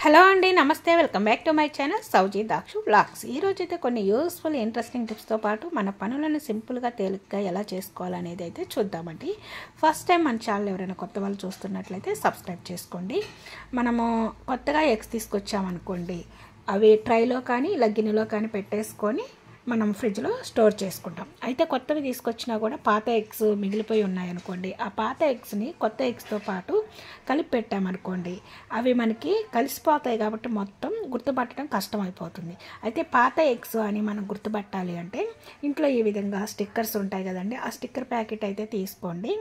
Hello అండి, నమస్తే. Welcome back to my channel సౌజీ దాక్షు బ్లాగ్స్. ఈరోజైతే కొన్ని యూస్ఫుల్ ఇంట్రెస్టింగ్ టిప్స్తో పాటు మన పనులను సింపుల్గా తేలిగ్గా ఎలా చేసుకోవాలనేది అయితే చూద్దామండి. ఫస్ట్ టైం మన ఛానల్ ఎవరైనా కొత్త వాళ్ళు చూస్తున్నట్లయితే సబ్స్క్రైబ్ చేసుకోండి. మనము కొత్తగా ఎగ్స్ తీసుకొచ్చామనుకోండి, అవి ట్రైలో కానీ ఇలా గిన్నెలో కానీ పెట్టేసుకొని మనం ఫ్రిడ్జ్లో స్టోర్ చేసుకుంటాం. అయితే కొత్తవి తీసుకొచ్చినా కూడా పాత ఎగ్స్ మిగిలిపోయి ఉన్నాయనుకోండి, ఆ పాత ఎగ్స్ని కొత్త ఎగ్స్తో పాటు కలిపి పెట్టామనుకోండి, అవి మనకి కలిసిపోతాయి కాబట్టి మొత్తం గుర్తుపట్టడం కష్టమైపోతుంది. అయితే పాత ఎగ్స్ అని మనం గుర్తుపట్టాలి అంటే ఇంట్లో ఈ విధంగా స్టిక్కర్స్ ఉంటాయి కదండి, ఆ స్టిక్కర్ ప్యాకెట్ అయితే తీసుకోండి.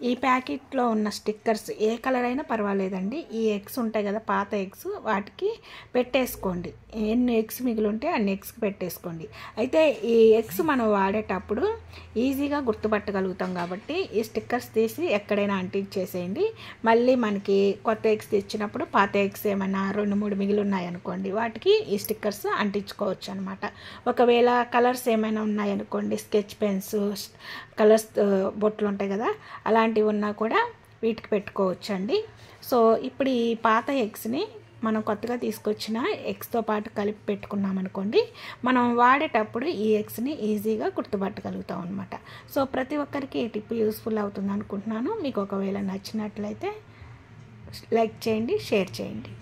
ఈ ప్యాకెట్లో ఉన్న స్టిక్కర్స్ ఏ కలర్ అయినా పర్వాలేదండి. ఈ ఎగ్స్ ఉంటాయి కదా, పాత ఎగ్స్, వాటికి పెట్టేసుకోండి. ఎన్ని ఎగ్స్ మిగిలి ఉంటే అన్ని ఎగ్స్కి పెట్టేసుకోండి. అయితే ఈ ఎగ్స్ మనం వాడేటప్పుడు ఈజీగా గుర్తుపట్టగలుగుతాం కాబట్టి ఈ స్టిక్కర్స్ తీసి ఎక్కడైనా అంటించేసేయండి. మళ్ళీ మనకి కొత్త ఎగ్స్ తెచ్చినప్పుడు పాత ఎగ్స్ ఏమైనా 2-3 మిగిలి ఉన్నాయనుకోండి, వాటికి ఈ స్టిక్కర్స్ అంటించుకోవచ్చు అనమాట. ఒకవేళ కలర్స్ ఏమైనా ఉన్నాయనుకోండి, స్కెచ్ పెన్స్, కలర్స్ బొట్లు ఉంటాయి కదా, అలాంటివి ఉన్నా కూడా వీటికి పెట్టుకోవచ్చు అండి. సో ఇప్పుడు ఈ పాత ఎగ్స్ని మనం కొత్తగా తీసుకొచ్చిన ఎగ్స్తో పాటు కలిపి పెట్టుకున్నాం అనుకోండి, మనం వాడేటప్పుడు ఈ ఎగ్స్ని ఈజీగా గుర్తుపట్టగలుగుతాం అనమాట. సో ప్రతి ఒక్కరికి ఈ టిప్ యూస్ఫుల్ అవుతుంది అనుకుంటున్నాను. మీకు ఒకవేళ నచ్చినట్లయితే లైక్ చేయండి, షేర్ చేయండి.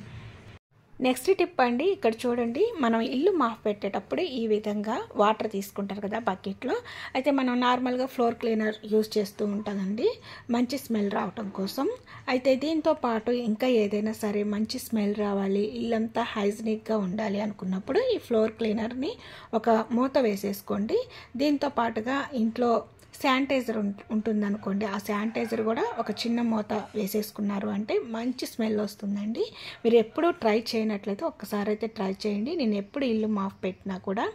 నెక్స్ట్ టిప్ అండి, ఇక్కడ చూడండి, మనం ఇల్లు మాఫ్ పెట్టేటప్పుడు ఈ విధంగా వాటర్ తీసుకుంటారు కదా బకెట్లో. అయితే మనం నార్మల్గా ఫ్లోర్ క్లీనర్ యూజ్ చేస్తూ ఉంటామండి మంచి స్మెల్ రావటం కోసం. అయితే దీంతో పాటు ఇంకా ఏదైనా సరే మంచి స్మెల్ రావాలి, ఇల్లంతా హైజీనిక్గా ఉండాలి అనుకున్నప్పుడు ఈ ఫ్లోర్ క్లీనర్ని ఒక మూత వేసేసుకోండి. దీంతో పాటుగా ఇంట్లో శానిటైజర్ ఉంటుందనుకోండి, ఆ శానిటైజర్ కూడా ఒక చిన్న మూత వేసేసుకున్నారు అంటే మంచి స్మెల్ వస్తుందండి. మీరు ఎప్పుడూ ట్రై చేయనట్లయితే ఒక్కసారి అయితే ట్రై చేయండి. నేను ఎప్పుడు ఇల్లు మాఫ్ పెట్టినా కూడా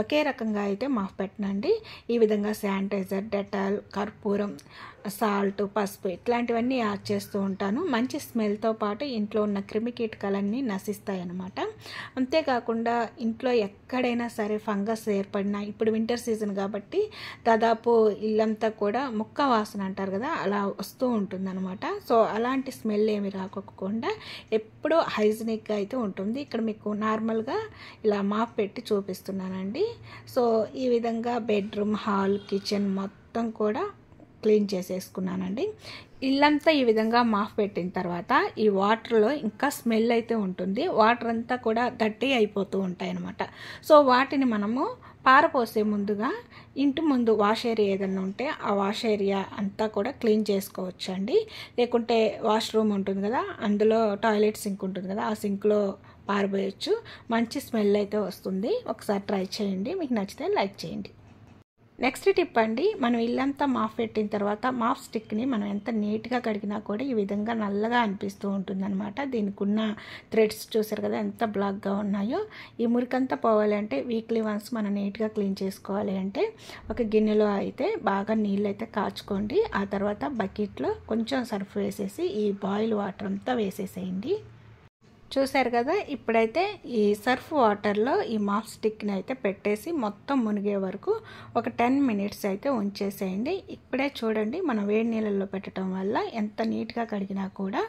ఒకే రకంగా అయితే మాఫ్ పెట్టనండి. ఈ విధంగా శానిటైజర్, డెటాల్, కర్పూరం, సాల్ట్, పసుపు ఇట్లాంటివన్నీ యాడ్ చేస్తూ ఉంటాను. మంచి స్మెల్తో పాటు ఇంట్లో ఉన్న క్రిమికీటకాలన్నీ నశిస్తాయి అన్నమాట. అంతేకాకుండా ఇంట్లో ఎక్కడైనా సరే ఫంగస్ ఏర్పడినా, ఇప్పుడు వింటర్ సీజన్ కాబట్టి దాదాపు ఇల్లంతా కూడా ముక్క వాసన అంటారు కదా, అలా వస్తూ ఉంటుందన్నమాట. సో అలాంటి స్మెల్ ఏమి రాకోకుండా ఎప్పుడూ హైజీనిక్గా అయితే ఉంటుంది. ఇక్కడ మీకు నార్మల్గా ఇలా మాప్ పెట్టి చూపిస్తున్నానండి. సో ఈ విధంగా బెడ్రూమ్, హాల్, కిచెన్ మొత్తం కూడా క్లీన్ చేసేసుకున్నానండి. ఇల్లంతా ఈ విధంగా మాఫ్ పెట్టిన తర్వాత ఈ వాటర్లో ఇంకా స్మెల్ అయితే ఉంటుంది. వాటర్ అంతా కూడా గట్టి అయిపోతూ ఉంటాయి అన్నమాట. సో వాటిని మనము పారపోసే ముందుగా ఇంటి ముందు వాష్ ఏరియా ఏదైనా ఉంటే ఆ వాష్ ఏరియా అంతా కూడా క్లీన్ చేసుకోవచ్చు అండి. లేకుంటే వాష్రూమ్ ఉంటుంది కదా, అందులో టాయిలెట్ సింక్ ఉంటుంది కదా, ఆ సింక్లో పారబోయచ్చు. మంచి స్మెల్ అయితే వస్తుంది. ఒకసారి ట్రై చేయండి, మీకు నచ్చితే లైక్ చేయండి. నెక్స్ట్ టిప్ అండి, మనం ఇల్లంతా మాఫ్ పెట్టిన తర్వాత మాఫ్ స్టిక్ని మనం ఎంత నీట్గా కడిగినా కూడా ఈ విధంగా నల్లగా అనిపిస్తూ ఉంటుందన్నమాట. దీనికి ఉన్న థ్రెడ్స్ చూసారు కదా ఎంత బ్లాక్గా ఉన్నాయో. ఈ మురికంతా పోవాలి అంటే వీక్లీ వన్స్ మనం నీట్గా క్లీన్ చేసుకోవాలి అంటే ఒక గిన్నెలో అయితే బాగా నీళ్ళు అయితే కాచుకోండి. ఆ తర్వాత బకెట్లో కొంచెం సర్ఫ్ వేసేసి ఈ బాయిల్ వాటర్ అంతా వేసేసేయండి. చూసారు కదా, ఇప్పుడైతే ఈ సర్ఫ్ వాటర్లో ఈ మాఫ్ స్టిక్ని అయితే పెట్టేసి మొత్తం మునిగే వరకు ఒక 10 మినిట్స్ అయితే ఉంచేసేయండి. ఇప్పుడే చూడండి, మనం వేడి నీళ్ళల్లో పెట్టడం వల్ల ఎంత నీట్గా కడిగినా కూడా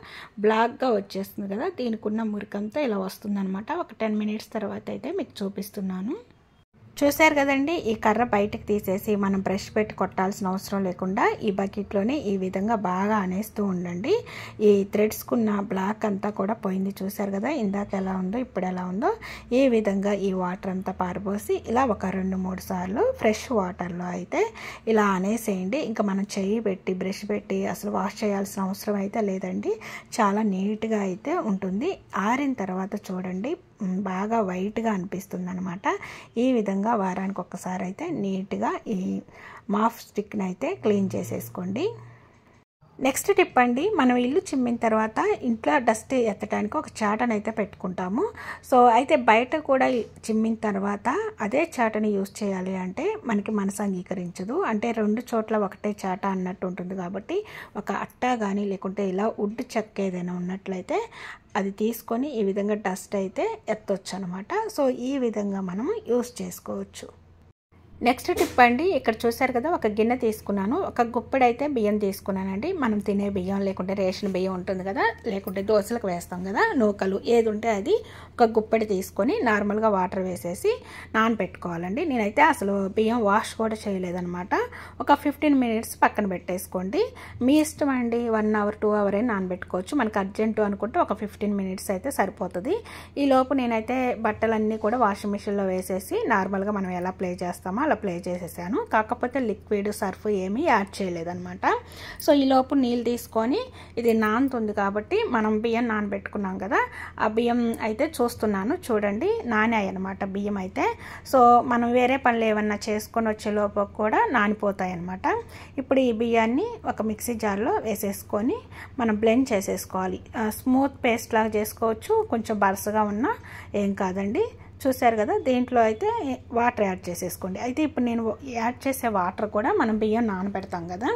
బ్లాక్గా వచ్చేస్తుంది కదా, దీనికి ఉన్న మురికంతా ఇలా వస్తుందన్నమాట. ఒక 10 మినిట్స్ తర్వాత అయితే మీకు చూపిస్తున్నాను. చూశారు కదండి, ఈ కర్ర బయటకు తీసేసి మనం బ్రష్ పెట్టి కొట్టాల్సిన అవసరం లేకుండా ఈ బకెట్లోనే ఈ విధంగా బాగా అనేస్తూ ఉండండి. ఈ థ్రెడ్స్కున్న బ్లాక్ అంతా కూడా పోయింది. చూశారు కదా, ఇందాక ఎలా ఉందో ఇప్పుడు ఎలా ఉందో. ఈ విధంగా ఈ వాటర్ అంతా పారబోసి ఇలా ఒక 2-3 సార్లు ఫ్రెష్ వాటర్లో అయితే ఇలా అనేసేయండి. ఇంకా మనం చెయ్యి పెట్టి బ్రష్ పెట్టి అసలు వాష్ చేయాల్సిన అవసరం అయితే లేదండి. చాలా నీట్గా అయితే ఉంటుంది. ఆరిన తర్వాత చూడండి బాగా వైట్గా అనిపిస్తుంది అనమాట. ఈ విధంగా వారానికి ఒక్కసారి అయితే నీట్గా ఈ మాఫ్ స్టిక్ని అయితే క్లీన్ చేసేసుకోండి. నెక్స్ట్ టిప్ అండి, మనం ఇల్లు చిమ్మిన తర్వాత ఇంట్లో డస్ట్ ఎత్తడానికి ఒక చాటను అయితే పెట్టుకుంటాము. సో అయితే బయట కూడా చిమ్మిన తర్వాత అదే చాటని యూజ్ చేయాలి అంటే మనకి మనసు అంగీకరించదు. అంటే 2 చోట్ల ఒకటే చాట అన్నట్టు ఉంటుంది కాబట్టి ఒక అట్ట కానీ లేకుంటే ఇలా వుడ్ చెక్క ఏదైనా ఉన్నట్లయితే అది తీసుకొని ఈ విధంగా డస్ట్ అయితే ఎత్తొచ్చు అనమాట. సో ఈ విధంగా మనం యూజ్ చేసుకోవచ్చు. నెక్స్ట్ టిప్ అండి, ఇక్కడ చూసారు కదా ఒక గిన్నె తీసుకున్నాను, ఒక గుప్పెడైతే బియ్యం తీసుకున్నానండి. మనం తినే బియ్యం లేకుంటే రేషన్ బియ్యం ఉంటుంది కదా, లేకుంటే దోశలకు వేస్తాం కదా నూకలు, ఏది ఉంటే అది ఒక గుప్పెడు తీసుకొని నార్మల్గా వాటర్ వేసేసి నానబెట్టుకోవాలండి. నేనైతే అసలు బియ్యం వాష్ కూడా చేయలేదన్నమాట. ఒక 15 మినిట్స్ పక్కన పెట్టేసుకోండి. మీ ఇష్టం అండి, 1 అవర్ 2 అవర్ అయినా నానబెట్టుకోవచ్చు. మనకు అర్జెంటు అనుకుంటే ఒక 15 మినిట్స్ అయితే సరిపోతుంది. ఈ లోపు నేనైతే బట్టలన్నీ కూడా వాషింగ్ మిషన్లో వేసేసి నార్మల్గా మనం ఎలా ప్లే చేస్తామో అలా ప్లే చేసేసాను. కాకపోతే లిక్విడ్ సర్ఫ్ ఏమీ యాడ్ చేయలేదన్నమాట. సో ఈ లోపు నీళ్ళు తీసుకొని, ఇది నానుతుంది కాబట్టి మనం బియ్యం నానబెట్టుకున్నాం కదా, ఆ బియ్యం అయితే చూస్తున్నాను చూడండి, నానాయి అనమాట బియ్యం అయితే. సో మనం వేరే పనులు ఏమన్నా చేసుకొని వచ్చే లోపు కూడా నానిపోతాయి అనమాట. ఇప్పుడు ఈ బియ్యాన్ని ఒక మిక్సీ జార్లో వేసేసుకొని మనం బ్లెండ్ చేసేసుకోవాలి. స్మూత్ పేస్ట్ లాగా చేసుకోవచ్చు, కొంచెం బరసగా ఉన్నా ఏం కాదండి. చూసారు కదా, దీంట్లో అయితే వాటర్ యాడ్ చేసేసుకోండి. అయితే ఇప్పుడు నేను యాడ్ చేసే వాటర్ కూడా మనం బియ్యం నానబెడతాం కదా,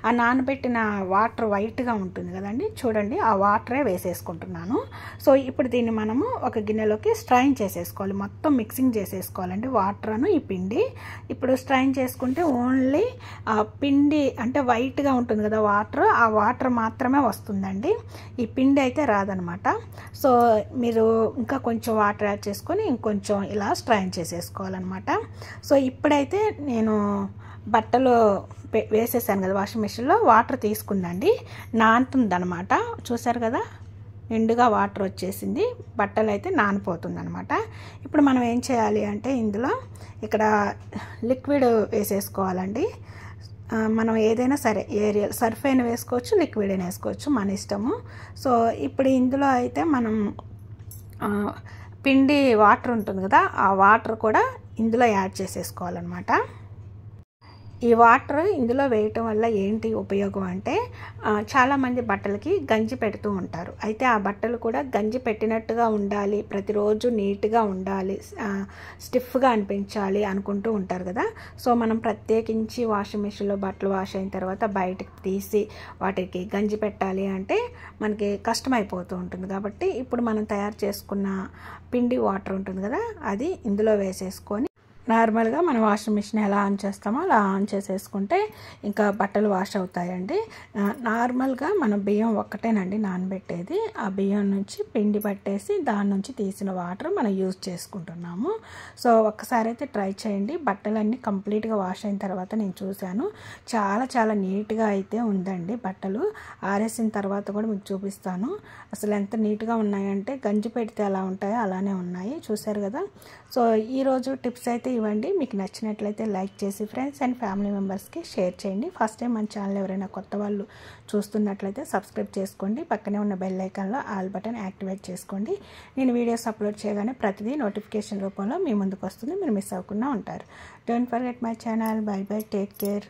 ఆ నానబెట్టిన వాటర్ వైట్గా ఉంటుంది కదండి, చూడండి ఆ వాటరే వేసేసుకుంటున్నాను. సో ఇప్పుడు దీన్ని మనము ఒక గిన్నెలోకి స్ట్రైన్ చేసేసుకోవాలి, మొత్తం మిక్సింగ్ చేసేసుకోవాలండి వాటర్ను ఈ పిండి. ఇప్పుడు స్ట్రైన్ చేసుకుంటే ఓన్లీ ఆ పిండి అంటే వైట్గా ఉంటుంది కదా వాటర్, ఆ వాటర్ మాత్రమే వస్తుందండి, ఈ పిండి అయితే రాదనమాట. సో మీరు ఇంకా కొంచెం వాటర్ యాడ్ చేసుకొని ఇంకొంచెం ఇలా స్ట్రైన్ చేసేసుకోవాలన్నమాట. సో ఇప్పుడైతే నేను బట్టలు వేసేసాను కదా వాషింగ్ మిషన్లో, వాటర్ తీసుకుందండి, నానుతుందనమాట. చూసారు కదా నిండుగా వాటర్ వచ్చేసింది, బట్టలు అయితే నానిపోతుంది అనమాట. ఇప్పుడు మనం ఏం చేయాలి అంటే ఇందులో ఇక్కడ లిక్విడ్ వేసేసుకోవాలండి. మనం ఏదైనా సరే ఏరియల్ సర్ఫ్ అయినా వేసుకోవచ్చు, లిక్విడ్ అయినా వేసుకోవచ్చు, మన ఇష్టము. సో ఇప్పుడు ఇందులో అయితే మనం పిండి వాటర్ ఉంటుంది కదా, ఆ వాటర్ కూడా ఇందులో యాడ్ చేసేసుకోవాలన్నమాట. ఈ వాటర్ ఇందులో వేయటం వల్ల ఏంటి ఉపయోగం అంటే, చాలామంది బట్టలకి గంజి పెడుతూ ఉంటారు. అయితే ఆ బట్టలు కూడా గంజి పెట్టినట్టుగా ఉండాలి, ప్రతిరోజు నీట్గా ఉండాలి, స్టిఫ్గా అనిపించాలి అనుకుంటూ ఉంటారు కదా. సో మనం ప్రత్యేకించి వాషింగ్ మిషన్లో బట్టలు వాష్ అయిన తర్వాత బయటకు తీసి వాటికి గంజి పెట్టాలి అంటే మనకి కష్టమైపోతూ ఉంటుంది. కాబట్టి ఇప్పుడు మనం తయారు చేసుకున్న పిండి వాటర్ ఉంటుంది కదా, అది ఇందులో వేసేసుకొని నార్మల్గా మనం వాషింగ్ మిషన్ ఎలా ఆన్ చేస్తామో అలా ఆన్ చేసేసుకుంటే ఇంకా బట్టలు వాష్ అవుతాయండి. నార్మల్గా మనం బియ్యం ఒక్కటేనండి నానబెట్టేది, ఆ బియ్యం నుంచి పిండి పట్టేసి దాని నుంచి తీసిన వాటర్ మనం యూజ్ చేసుకుంటున్నాము. సో ఒక్కసారి అయితే ట్రై చేయండి. బట్టలన్నీ కంప్లీట్గా వాష్ అయిన తర్వాత నేను చూశాను, చాలా చాలా నీట్గా అయితే ఉందండి. బట్టలు ఆరేసిన తర్వాత కూడా మీకు చూపిస్తాను అసలు ఎంత నీట్గా ఉన్నాయంటే, గంజి పెడితే ఎలా ఉంటాయో అలానే ఉన్నాయి. చూశారు కదా. సో ఈరోజు టిప్స్ అయితే ఇవ్వండి. మీకు నచ్చినట్లయితే లైక్ చేసి ఫ్రెండ్స్ అండ్ ఫ్యామిలీ మెంబర్స్కి షేర్ చేయండి. ఫస్ట్ టైం మన ఛానల్ ఎవరైనా కొత్త వాళ్ళు చూస్తున్నట్లయితే సబ్స్క్రైబ్ చేసుకోండి. పక్కనే ఉన్న బెల్ ఐకాన్లో ఆల్ బటన్ యాక్టివేట్ చేసుకోండి. నేను వీడియోస్ అప్లోడ్ చేయగానే ప్రతిదీ నోటిఫికేషన్ రూపంలో మీ ముందుకు వస్తుంది, మీరు మిస్ అవ్వకుండా ఉంటారు. Don't forget my channel. By by, take care.